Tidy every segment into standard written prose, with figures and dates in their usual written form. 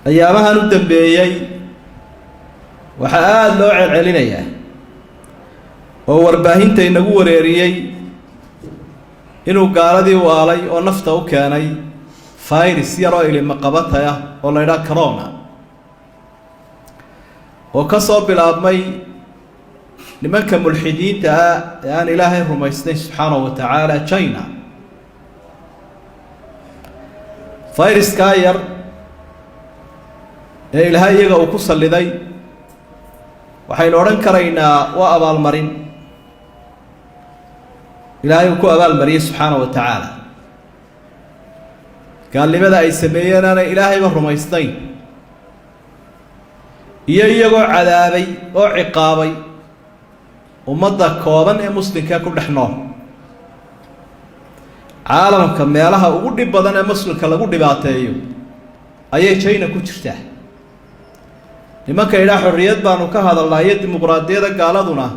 أيامها ندم بيي وحقاد لوع العلينية وورباهين تينقو وريريي إنه قاردي والي ونفته كاني فايرس يرى إلى مقابتها والله إلى كورونا وكسب بالأبمي لمن كان ملحدين يعني إلهي هم يسني سبحانه وتعالى تشاينا فايرس كاير إلهي يجا وكسر لذي وحين أورن كرينا وأبا المرين إلهي وكو أبا المرين سبحانه وتعالى قال لماذا يسمينا أنا إلهي وهم يسني يجا عذابي وعقابي ومضى كوابا مسلم كاكل نحن عالم كمالها وقد بدنا مسلم كلا قد بعتيه أيه شيء نكتشته لما كيلا حريات بانو كهذا الله يد ديمقراطية قالدنا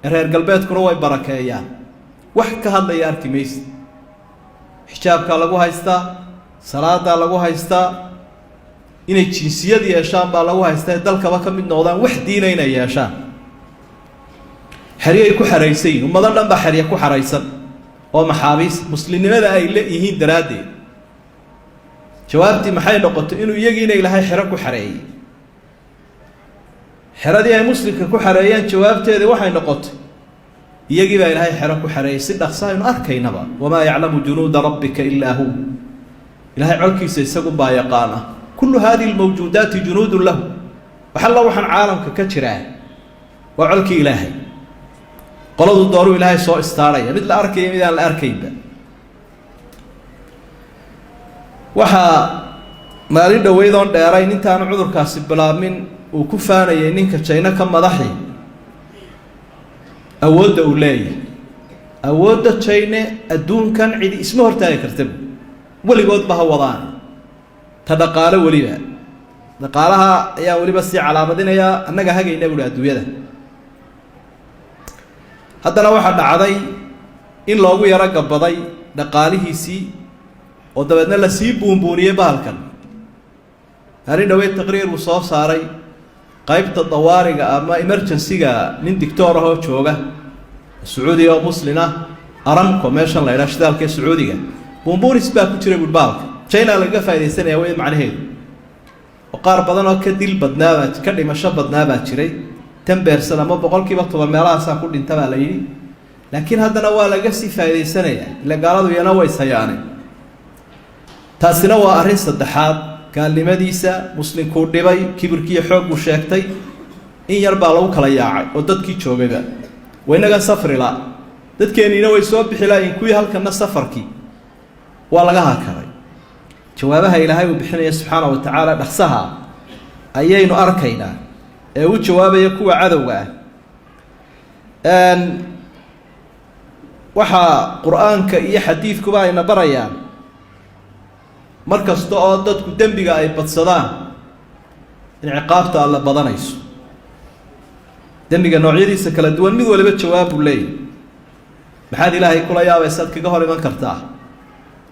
إرهاب قلبيت كروي بركيان واحد كهذا ياركي ميس حجاب كلاقو هايستا صلاة لاقو هايستا إن الجنسية دي يشان بالاقو هايستا دل كباك من نوضان واحد دينين يشان حريه يكو حريسين وما ظلنا بحريه يكو حريسن ومحابيس مسلمين ماذا يهين درادي جوابتي محاي نقطة إنه يجينا إلى هاي حركو حري حردي هاي مسلم كو حريان جوابتي هذه وحي نقطة يجي إلى هاي حركو حري صدق صاين أركي نبا وما يعلم جنود ربك إلا هو إلى هاي علكي سيسقم بايقانا كل هذه الموجودات جنود له وحلا وحن عالم ككتراه وعلكي إلهي قلدوا الدارو إلهي سوء استاريا مثل أركي مثل الأركيب وحا مالين دويدون ديرين انتان عذر كاسب بلامين وكفانا ينين كتشينا كم مضحي أود أولي أود تشينا الدون كان عيد اسمه ارتاي كرتب ولي قد بها وضان تدقال ولي بها دقالها يا ولي بس على مدينة يا أنك هاقي نقول أدوية haddana waxa dhacday in loogu yara gabaday dhaqaalihiisii oo dabeedna la sii buunbuuniyay bahalkan harin dhawey taqriir uu soo saaray qaybta dawaariga ama emergency-ga nin doctor ah oo jooga Sacuudi oo muslina Aramco meeshan la yiraahdo shidaalka Sacuudiga buunbuunis baa ku jiray bahalka China laga faa'iideysanaya way macnaheedu oo qaar badan oo ka dil badnaa ka dhimasho badnaa jiray تنبرسل أما بقول كي بطل المرأة سأقول إنت ما لي لكن هذا نوال جسي فايدة سنة اللي قالوا ينوي سياني تاسنوا أرنس الدحاب كان لمديسة مسلم كوردي كبر كي حب وشاكتي إن يربى لو كلا ياعي ودت كي تشوفه بقى وين جا سفر لا دت كان ينوي سواب بحلا إن كوي هالكنا سفر كي ولا جها كراي جوابها إلى هاي وبحنا سبحانه وتعالى نحسها أيين أركينا وجوابه يكون عذوة وحى قرآن كأي حديث كباين بريان مركز تقعدت قدام بقى أي بتصدان انعقابته على بدنيس دم بقى نوعية سكال الدول ميد ولا بتجواب ولي بحد الله يقول يا ويسات كجهر من كرتاه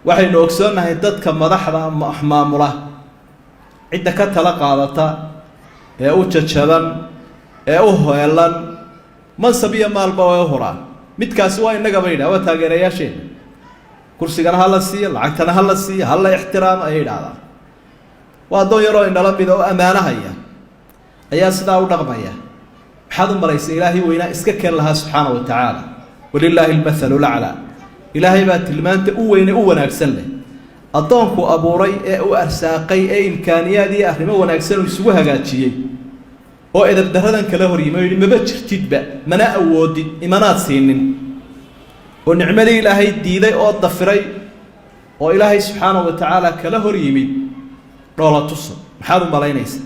وحي نوكسون هي تدك مدحضة محمامرة عندك تلقى عادته وجدشبان هيلان منصبية مال بوهران متكاس waa inaga bayda waa taageerayaasheen kursigan hal la siiyo lacagtana hal la siiyo hal la ixtiraam ay yiraahdaa waa doon yaro in dhala mid oo amaanahaya ayaa sidaa u dhaqmaya maxaad u maraysay ilaahay weyna iska keen laha subhanahu wa ta'ala walillahi almathalu al'a ilaahay baa tilmaanta u weyna u wanaagsan leh adoonku abuuray ee u arsaaqay ee imkaaniyadii arrimo wanaagsan uu isugu hagaajiyay oo edeb daradan kala hor yimay maba jirtidba mana awoodid imanaad siinin oo nicmadii ilaahay diiday oo dafiray oo ilaahay subhanahu wa ta'ala kala hor yimid dhoola tuso maxaad u malaynaysaa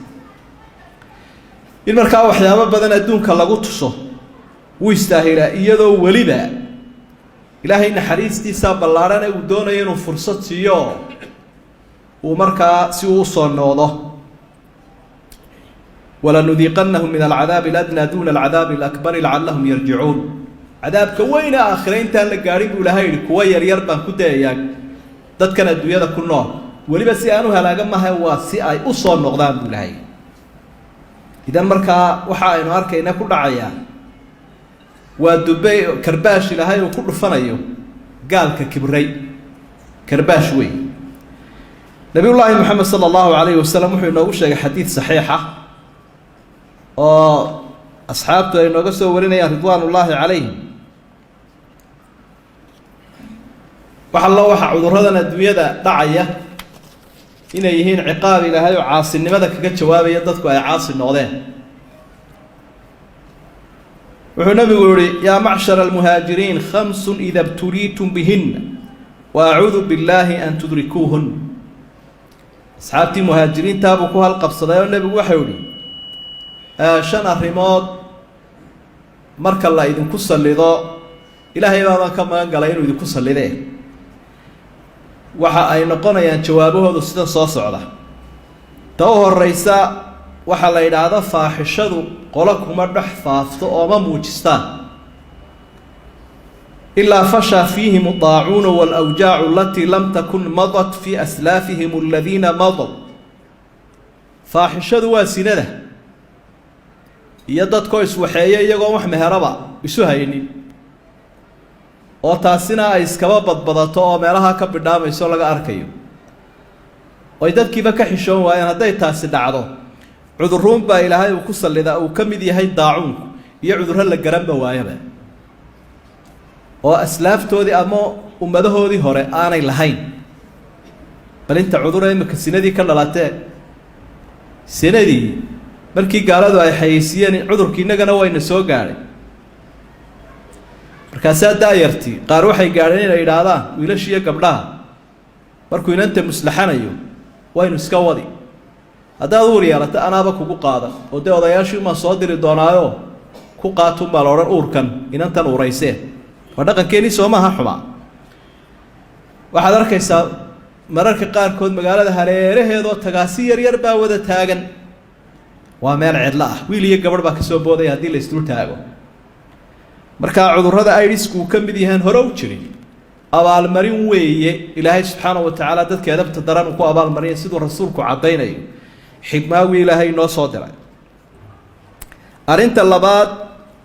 in markaa waxyaabo badan adduunka lagu tuso wuu istaahilaa iyadoo waliba ilaahay naxariistiisa ballaaran ee uu doonayo inuu fursad siiyo uu markaa si uu soo noqdo ولنذيقنهم من العذاب الأدنى دون العذاب الأكبر لعلهم يرجعون عذاب كوين آخرين تان لقارب ولا هاي كوير يربان كده ياك دت كان الدنيا كلها weliba si aanu halaaga mahay waa si ay u soo noqdaan buu ilahay idan markaa waxa aynu arkayna ku dhacaya waa dubay karbaash ilaahay uu ku dhufanayo gaalka kibray karbaash wey nabiyullaahi maxamed sala allahu calayhi wasalam wuxuu inoogu sheegay xadiid saxiixa oo asxaabtu ay nooga soo warinayaan ridwaanullaahi calayhim waxa cudurradan adduunyada dhacaya inay yihiin ciqaab ilaahay oo caasinimada kaga jawaabaya dadku ay caasi noqdeen wuxuu nabigu yihi yaa macshara almuhaajiriin khamsun ida btuliitum bihinna wa acuudu billaahi an tudrikuuhun asxaabtii muhaajiriintaabuu ku halqabsaday oo nebigu waxau yihi 5 arrimood marka la idinku sallido ilaahay baaban ka magan galay inuu idinku sallidee waxa ay noqonayaan jawaabahoodu sida soo socda ta u horeysa waxa la yidhaahdo faaxishadu qolo kuma dhex faafto oo ma muujistaan ilaa fashaa fiihim daacuuna walawjaacu alatii lam takun madat fii aslaafihim aladiina madaw faaxishadu waa sinada iyo dadkoo iswaxeeya iyagoon wax meheraba isu haynin oo taasina ay iskaba badbadato oo meelaha ka bidhaamayso laga arkayo oy dadkiiba ka xishoon waayeen hadday taasi dhacdo cudurruun baa ilaahay uu ku sallidaa uu ka mid yahay daacuunku iyo cudurro la garanba waayaba oo aslaaftoodii ama ummadahoodii hore aanay lahayn bal inta cudurra imika sinadii ka dhalatee sinadii markii gaaladu ay xayeysiiyeen cudurkii innagana wayna soo gaadhay markaasaa daayartii qaar waxay gaadheen inay idhaahdaan wiilashiiyo gabdhaha markuu inanta muslaxanayo waynu iska wadi haddaad uur yeelata anaaba kugu qaadan oo dee odayaashii umaan soo diri doonaayo ku qaatuunbaa la odhan uurkan inantan uuraysee waa dhaqankeenii soomaha xumaa waxaad arkaysaa mararka qaarkood magaalada hareeraheedoo tagaasi yaryar baa wada taagan waa meel cidlo ah wiil iyo gabadh baa kasoo boodaya haddii la isdul taago markaa cudurrada airisku uu ka mid yahaan hore u jirin abaalmarin weeye ilaahay subxaana wa tacaala dadka edabta daran uu ku abaalmarinaya siduu rasuulku caddaynayo xigmaawii ilaahay inoo soo diray arrinta labaad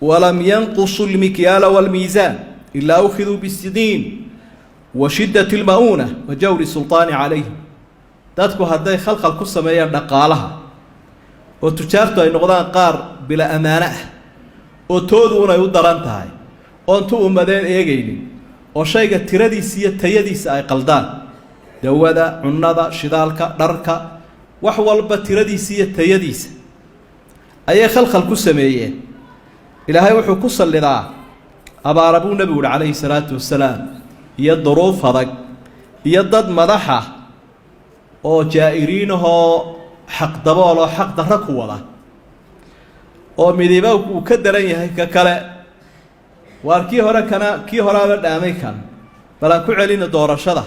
walam yanqusu lmikyaala waalmiisaan ilaa ukhiduu bisidiin wa shiddati lma'uuna wa jawri sultaani calayhim dadku hadday khalkhal ku sameeyaan dhaqaalaha oo tujaartu ay noqdaan qaar bila ammaano ah oo toodu unay u daran tahay oon tu ummadeen eegaynin oo shayga tiradiisa iyo tayadiisa ay qaldaan dawada cunnada shidaalka dharka wax walba tiradiisa iyo tayadiisa ayay khalkhal ku sameeyeen ilaahay wuxuu ku sallidaa abaara buu nebigu uhi calayhi salaatu wasalaam iyo duruuf adag iyo dad madaxa oo jaa'iriinahoo xaq dabooloo xaq darro ku wada oo midiba uu ka daran yahay ka kale waar kii horaaba dhaamay kan bal aan ku celino doorashada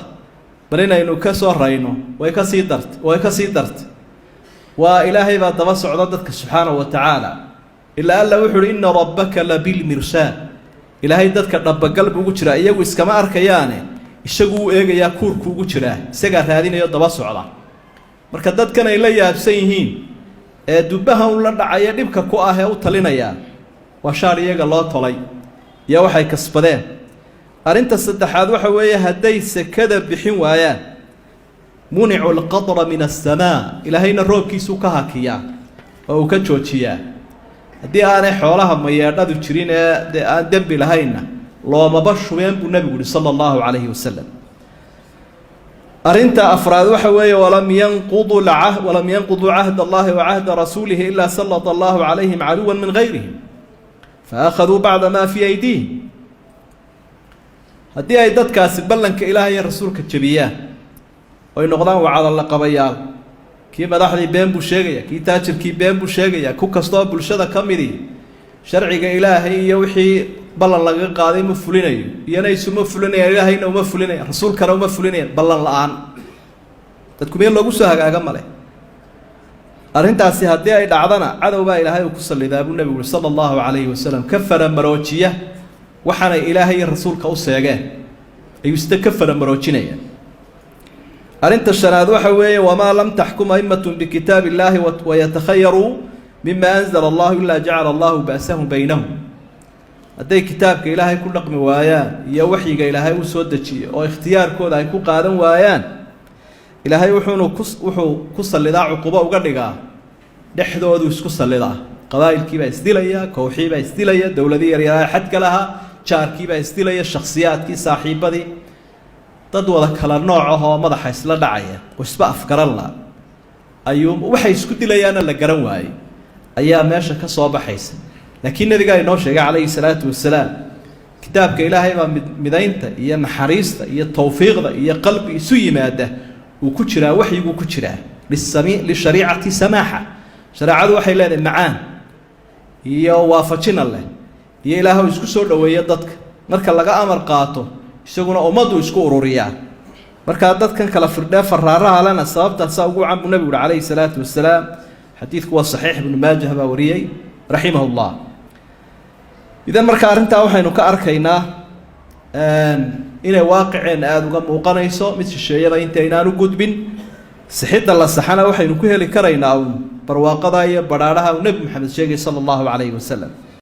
bal inaynu ka soo rayno way ka sii dartay waa ilaahay baa daba socda dadka subxaanahu wa tacaala ilaa alla wuxu uhi ina rabbaka labilmirsaad ilaahay dadka dhabagal buu ugu jiraa iyagu iskama arkayaane isagu uu eegayaa kuurku ugu jiraa isagaa raadinayo daba socda marka dadkan ay la yaabsan yihiin ee dubbaha un la dhacaya dhibka ku ah ee u talinaya waa shaar iyaga loo tolay iyo waxay kasbadeen arrinta saddexaad waxa weeye hadday sekada bixin waayaan municu alqadra min asamaa ilaahayna roobkiisuu ka hakiyaa oo uu ka joojiyaa haddii aanay xoolaha mayeedhadu jirin ee dee aan dembi lahaynna loomaba shubeen buu nebigu yihi sala allahu calayhi wasalam arrinta afraad waxa weeye walam yanquduu cahd allahi wa cahda rasuulihi ilaa sallata allahu calayhim caduwan min gayrihim faakhaduu bacda maa fii aydiihim haddii ay dadkaasi ballanka ilaahay iyo rasuulka jebiyaan oy noqdaan wacadalla qabayaal kii madaxdii been buu sheegaya kii taajirkii been buu sheegaya ku kastoo bulshada ka midii sharciga ilaahay iyo wixii ballan laga qaaday ma fulinayo iyana isuma fulinayaan ilaahayna uma fulinayaan rasuulkana uma fulinayaan ballan la-aan dadku meel loogu soo hagaaga male arrintaasi haddii ay dhacdana cadow baa ilaahay uu ku sallidaa buu nebigu uri sala allahu calayhi wasalam ka faramaroojiya waxaanay ilaahay iyo rasuulka u seegeen ayuu sida ka faramaroojinayaan أرنت الشناد وحوي وما لم تحكم أئمة بكتاب الله ويتخيروا مما أنزل الله إلا جعل الله بأسهم بينهم هذا كتابك إلهي كل رقم وآيان يا وحيك إلهي وسودتشي أو اختيار كود هيكون قادم وآيان إلهي وحو كص اللي عقوبة وقرقا نحدو دوس كص اللي قبائل كيبا استيليا كوحيبا استيليا دولة دي رياها حد لها شار كيبا استيليا الشخصيات كي صاحبة دي تدوى ذاك النوع ماذا حيصل دعية وسبق أفكار الله أيوم وحيس كنت لي أنا اللي جرواي أيام ماشى كصواب حيس لكن الذي قال نوشة عليه الصلاة والسلام كتابك إلهي ما مدينته هي محاريسته هي التوفيق هي قلب سوي ماده وكتشرا وحي وكتشرا للشريعة سماحة شريعة وحي لنا معان هي وافتشنا الله هي إلهي يسكسر لو يدك مركا لقى أمر قاطه isaguna umadu isku ururiyaan marka dadkan kala firdhaa faraaraha lana sababta saagu cambu nabiga calayhi salaatu wasalaam xadiidku waa saxiix ibn maajah baa wariyay rahimahullah idan marka arinta waxaynu ka arkaynaa inay waaqiceen aad uga muuqanayso mid shisheeyada intaynaan u gudbin sixidda la saxana waxaynu ku heli karaynaa barwaaqada iyo badhaadhaha nabi maxamed sheegay sallallahu alayhi wasallam